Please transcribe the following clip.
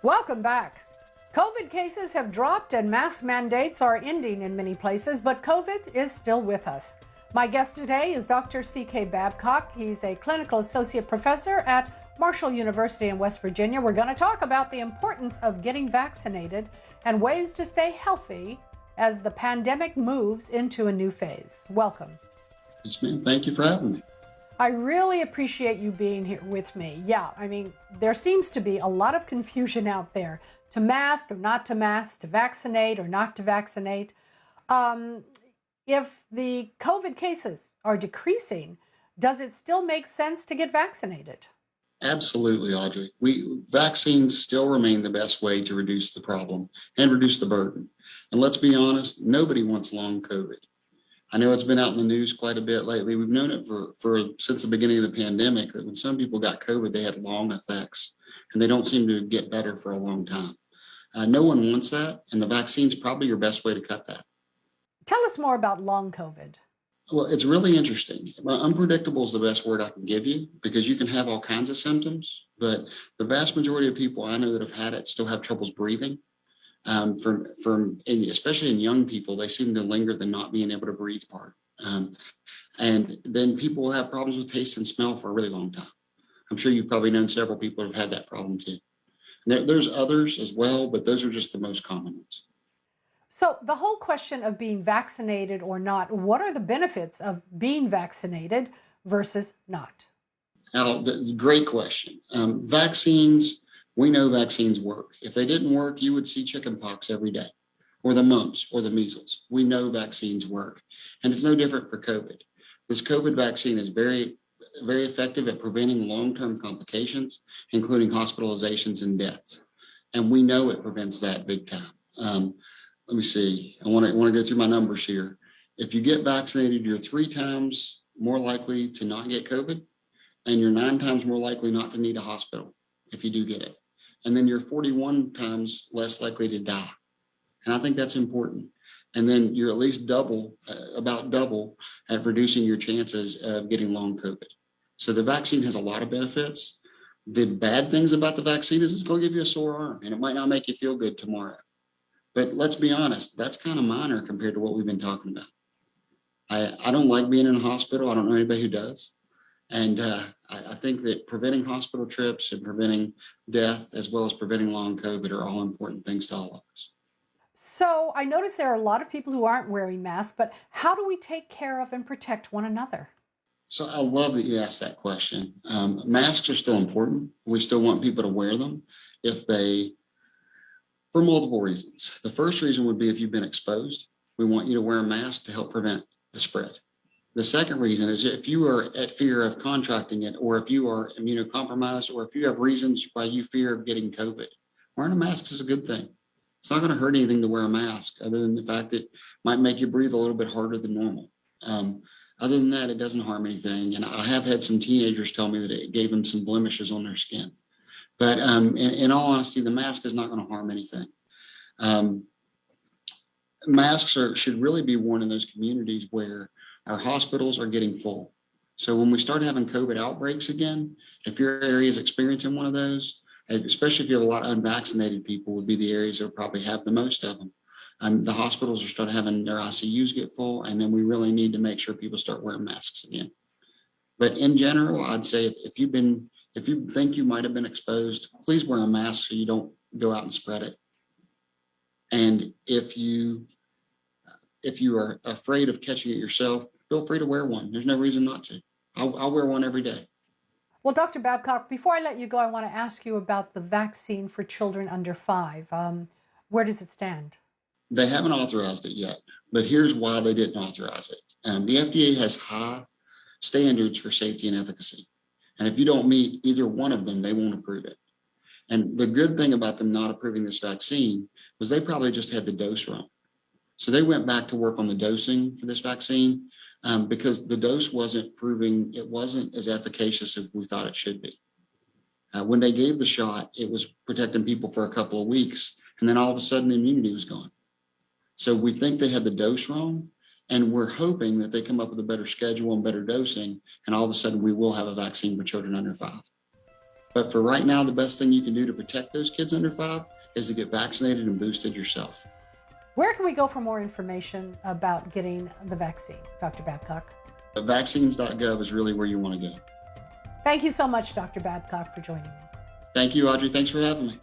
Welcome back. COVID cases have dropped and mask mandates are ending in many places, but COVID is still with us. My guest today is Dr. C.K. Babcock. He's a clinical associate professor at Marshall University in West Virginia. We're going to talk about the importance of getting vaccinated and ways to stay healthy as the pandemic moves into a new phase. Welcome. Yes, ma'am. Thank you for having me. I really appreciate you being here with me. Yeah, I mean, there seems to be a lot of confusion out there to mask or not to mask, to vaccinate or not to vaccinate. If the COVID cases are decreasing, does it still make sense to get vaccinated? Absolutely, Audrey. Vaccines still remain the best way to reduce the problem and reduce the burden. And let's be honest, nobody wants long COVID. I know it's been out in the news quite a bit lately. We've known it for since the beginning of the pandemic that when some people got COVID, they had long effects and they don't seem to get better for a long time. No one wants that, and the vaccine's probably your best way to cut that. Tell us more about long COVID. Well, it's really interesting. Unpredictable is the best word I can give you because you can have all kinds of symptoms, but the vast majority of people I know that have had it still have troubles breathing. Especially in young people, they seem to linger the not being able to breathe part. And then people will have problems with taste and smell for a really long time. I'm sure you've probably known several people who have had that problem too. There's others as well, but those are just the most common ones. So the whole question of being vaccinated or not, what are the benefits of being vaccinated versus not? Now, great question. Vaccines, we know vaccines work. If they didn't work, you would see chickenpox every day, or the mumps, or the measles. We know vaccines work. And it's no different for COVID. This COVID vaccine is very, very effective at preventing long-term complications, including hospitalizations and deaths. And we know it prevents that big time. Let me see. I want to go through my numbers here. If you get vaccinated, you're 3 times more likely to not get COVID, and you're 9 times more likely not to need a hospital if you do get it. And then you're 41 times less likely to die. And I think that's important. And then you're at least about double at reducing your chances of getting long COVID. So the vaccine has a lot of benefits. The bad things about the vaccine is it's going to give you a sore arm and it might not make you feel good tomorrow. But let's be honest, that's kind of minor compared to what we've been talking about. I don't like being in a hospital. I don't know anybody who does. And I think that preventing hospital trips and preventing death, as well as preventing long COVID, are all important things to all of us. So I notice there are a lot of people who aren't wearing masks, but how do we take care of and protect one another? So I love that you asked that question. Masks are still important. We still want people to wear them for multiple reasons. The first reason would be if you've been exposed, we want you to wear a mask to help prevent the spread. The second reason is if you are at fear of contracting it, or if you are immunocompromised, or if you have reasons why you fear of getting COVID, wearing a mask is a good thing. It's not going to hurt anything to wear a mask other than the fact that it might make you breathe a little bit harder than normal. Other than that, it doesn't harm anything. And I have had some teenagers tell me that it gave them some blemishes on their skin. But in all honesty, the mask is not going to harm anything. Masks should really be worn in those communities where our hospitals are getting full. So when we start having COVID outbreaks again, if your area is experiencing one of those, especially if you have a lot of unvaccinated people, would be the areas that probably have the most of them. The hospitals are starting having their ICUs get full, and then we really need to make sure people start wearing masks again. But in general, I'd say if you think you might have been exposed, please wear a mask so you don't go out and spread it. And if you are afraid of catching it yourself, feel free to wear one. There's no reason not to. I'll wear one every day. Well, Dr. Babcock, before I let you go, I want to ask you about the vaccine for children under 5. Where does it stand? They haven't authorized it yet, but here's why they didn't authorize it. The FDA has high standards for safety and efficacy. And if you don't meet either one of them, they won't approve it. And the good thing about them not approving this vaccine was they probably just had the dose wrong. So they went back to work on the dosing for this vaccine because the dose wasn't as efficacious as we thought it should be. When they gave the shot, it was protecting people for a couple of weeks, and then all of a sudden the immunity was gone. So we think they had the dose wrong, and we're hoping that they come up with a better schedule and better dosing, and all of a sudden we will have a vaccine for children under 5. But for right now, the best thing you can do to protect those kids under 5 is to get vaccinated and boosted yourself. Where can we go for more information about getting the vaccine, Dr. Babcock? Vaccines.gov is really where you want to go. Thank you so much, Dr. Babcock, for joining me. Thank you, Audrey. Thanks for having me.